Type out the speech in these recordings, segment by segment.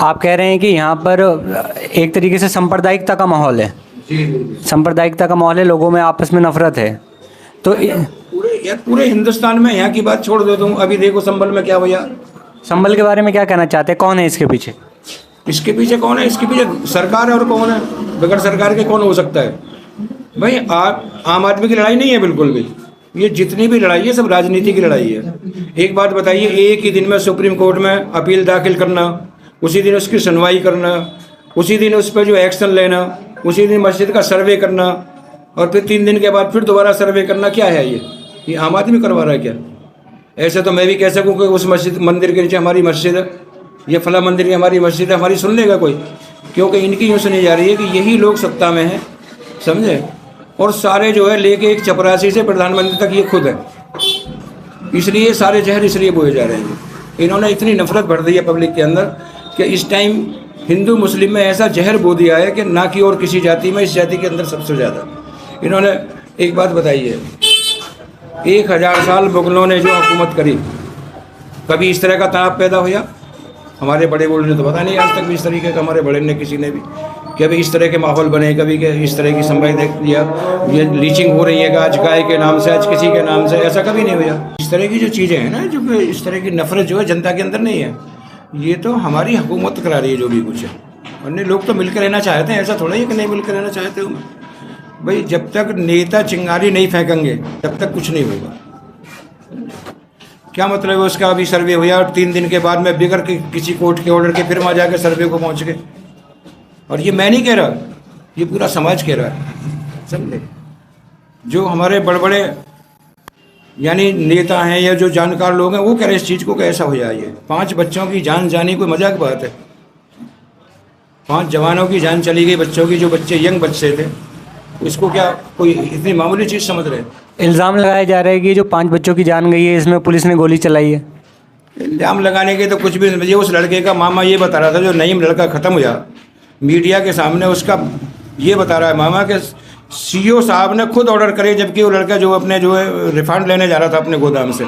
आप कह रहे हैं कि यहाँ पर एक तरीके से सांप्रदायिकता का माहौल है। सांप्रदायिकता का माहौल है, लोगों में आपस में नफरत है। तो पूरे हिंदुस्तान में, यहाँ की बात छोड़ देता हूँ। अभी देखो संभल में क्या हुआ। संभल के बारे में क्या कहना चाहते हैं, कौन है इसके पीछे? इसके पीछे कौन है? इसके पीछे सरकार है। और कौन है? बगैर सरकार के कौन हो सकता है भाई? आम आदमी की लड़ाई नहीं है बिल्कुल भी। ये जितनी भी लड़ाई है सब राजनीति की लड़ाई है। एक बात बताइए, एक ही दिन में सुप्रीम कोर्ट में अपील दाखिल करना, उसी दिन उसकी सुनवाई करना, उसी दिन उस पर जो एक्शन लेना, उसी दिन मस्जिद का सर्वे करना, और फिर 3 दिन के बाद फिर दोबारा सर्वे करना, क्या है ये आम आदमी करवा रहा है क्या? ऐसे तो मैं भी कह सकूँ कि उस मस्जिद मंदिर के नीचे हमारी मस्जिद है, ये फला मंदिर की हमारी मस्जिद है, हमारी सुन लेगा कोई? क्योंकि इनकी यूँ सुनी जा रही है कि यही लोग सत्ता में हैं, समझे? और सारे जो है लेके एक चपरासी से प्रधानमंत्री तक ये खुद है। इसलिए सारे जहर इसलिए बोए जा रहे हैं। इन्होंने इतनी नफरत भर दी है पब्लिक के अंदर कि इस टाइम हिंदू मुस्लिम में ऐसा जहर बो दिया है कि ना कि और किसी जाति में, इस जाति के अंदर सबसे ज़्यादा। इन्होंने एक बात बताई है, 1000 साल मुगलों ने जो हुकूमत करी, कभी इस तरह का तनाव पैदा हुआ? हमारे बड़े बूढ़े ने तो पता नहीं आज तक भी इस तरीके का, हमारे बड़े ने किसी ने भी, कि अभी इस तरह के माहौल बने, कभी के इस तरह की संभाई देख लिया, ये लीचिंग हो रही है आज गाय के नाम से, आज किसी के नाम से, ऐसा कभी नहीं हुआ। इस तरह की जो चीज़ें हैं ना, जो इस तरह की नफरत जो है जनता के अंदर नहीं है, ये तो हमारी हुकूमत करा रही है जो भी कुछ है। वरना लोग तो मिलकर रहना चाहते हैं, ऐसा थोड़ा ही कि नहीं मिलकर रहना चाहते हो। भाई जब तक नेता चिंगारी नहीं फेंकेंगे तब तक कुछ नहीं होगा। क्या मतलब है उसका? अभी सर्वे हुआ और 3 दिन के बाद में बिगड़ के किसी कोर्ट के ऑर्डर के फिर वहाँ जाकर सर्वे को पहुँच गए। और ये मैं नहीं कह रहा, ये पूरा समाज कह रहा है, समझे? जो हमारे बड़े बड़े यानी नेता हैं या जो जानकार लोग हैं वो कह रहे हैं इस चीज़ को कैसा हो जाए। 5 बच्चों की जान जानी कोई मजाक बात है? 5 जवानों की जान चली गई, बच्चों की, जो बच्चे यंग बच्चे थे, इसको क्या कोई इतनी मामूली चीज़ समझ रहे हैं? इल्ज़ाम लगाया जा रहा है कि जो 5 बच्चों की जान गई है इसमें पुलिस ने गोली चलाई है। इल्ज़ाम लगाने के तो कुछ भी नहीं। उस लड़के का मामा ये बता रहा था, जो नईम लड़का ख़त्म हुआ, मीडिया के सामने उसका ये बता रहा है मामा के सीईओ साहब ने खुद ऑर्डर करे, जबकि वो लड़का जो अपने जो है रिफंड लेने जा रहा था अपने गोदाम से,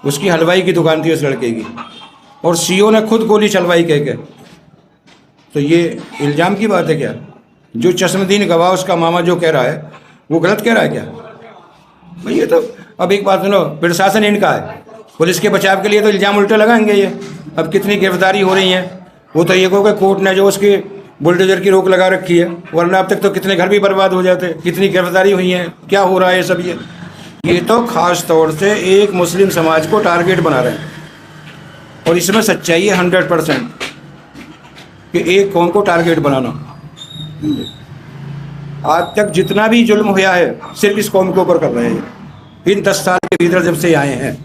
उसकी हलवाई की दुकान थी उस लड़के की, और सीईओ ने खुद गोली चलवाई कह के। तो ये इल्ज़ाम की बात है क्या? जो चश्मदीन गवाह उसका मामा जो कह रहा है वो गलत कह रहा है क्या? भाई ये तो अब एक बात सुनो, प्रशासन इनका है, पुलिस के बचाव के लिए तो इल्ज़ाम उल्टे लगाएंगे ये। अब कितनी गिरफ्तारी हो रही है, वो तो ये कहो कि कोर्ट ने जो उसकी बुलडोजर की रोक लगा रखी है, वरना अब तक तो कितने घर भी बर्बाद हो जाते। कितनी गिरफ्तारी हुई है, क्या हो रहा है सब ये तो खास तौर से एक मुस्लिम समाज को टारगेट बना रहे हैं। और इसमें सच्चाई है 100% कि एक कौम को टारगेट बनाना। आज तक जितना भी जुल्म हुआ है सिर्फ इस कौम के ऊपर कर रहे हैं इन 10 साल के भीतर जब से आए हैं।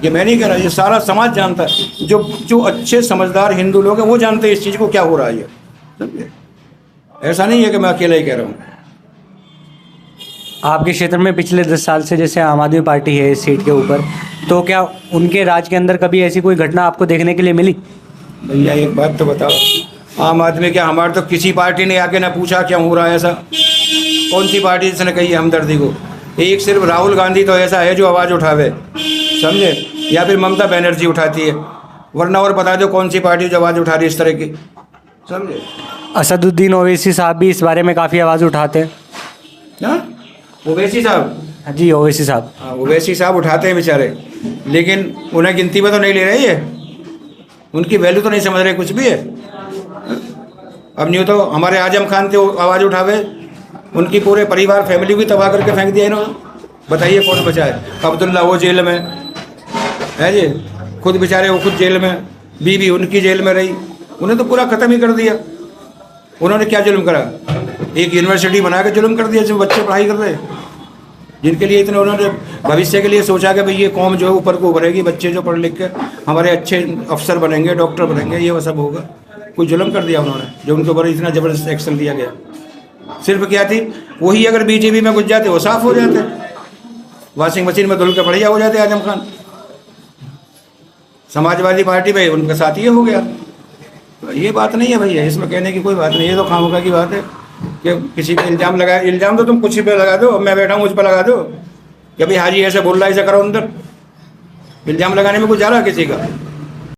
ये मैं नहीं कह रहा, ये सारा समाज जानता है। जो अच्छे समझदार हिंदू लोग हैं वो जानते हैं इस चीज़ को क्या हो रहा है। ये ऐसा नहीं है कि मैं अकेला ही कह रहा हूँ। आपके क्षेत्र में पिछले 10 साल से जैसे आम आदमी पार्टी है इस सीट के ऊपर, तो क्या उनके राज के अंदर कभी ऐसी कोई घटना आपको देखने के लिए मिली? भैया एक बात तो बताओ, आम आदमी क्या, हमारे तो किसी पार्टी ने आके ना पूछा क्या हो रहा है ऐसा? कौन सी पार्टी जिसने कही है हमदर्दी को? एक सिर्फ राहुल गांधी तो ऐसा है जो आवाज़ उठावे, समझे, या फिर ममता बनर्जी उठाती है, वरना और बता दो कौन सी पार्टी जो आवाज़ उठा रही है इस तरह की, समझे? असदुद्दीन ओवैसी साहब भी इस बारे में काफ़ी आवाज़ उठाते हैं। हाँ, ओवैसी साहब? हाँ जी, ओवैसी साहब। हाँ, ओवैसी साहब उठाते हैं बेचारे, लेकिन उन्हें गिनती में तो नहीं ले रही है, उनकी वैल्यू तो नहीं समझ रहे कुछ भी है। अब नहीं तो हमारे आजम खान थे, आवाज़ उठावे, उनकी पूरे परिवार फैमिली भी तबाह करके फेंक दिया इन्होंने। बताइए कौन बचा है? अब्दुल्ला वो जेल में है जी, खुद बेचारे वो खुद जेल में, बीवी उनकी जेल में रही, उन्हें तो पूरा ख़त्म ही कर दिया। उन्होंने क्या जुल्म करा? एक यूनिवर्सिटी बना के जुल्म कर दिया जिसमें बच्चे पढ़ाई कर रहे हैं, जिनके लिए इतने उन्होंने भविष्य के लिए सोचा कि भाई ये कौम जो है ऊपर को उभरेगी, बच्चे जो पढ़ लिख के हमारे अच्छे अफसर बनेंगे, डॉक्टर बनेंगे, ये वो सब होगा। कोई जुल्म कर दिया उन्होंने, जो उनके ऊपर इतना ज़बरदस्त एक्शन लिया गया। सिर्फ क्या थी, वही अगर बीजेपी में घुस जाते वो साफ हो जाते, वॉशिंग मशीन में धुल के बढ़िया हो जाते आजम खान। समाजवादी पार्टी भाई उनका साथ ये हो गया। तो ये बात नहीं है भैया, इसमें कहने की कोई बात नहीं, ये तो खामोखा की बात है कि किसी पे इल्ज़ाम लगाया। इल्ज़ाम तो तुम कुछ पे लगा दो, मैं बैठा हूँ मुझ पर लगा दो कि भाई हाजी ऐसे बोल रहा है, ऐसा करो अंदर। इल्ज़ाम लगाने में कुछ जा रहा है किसी का?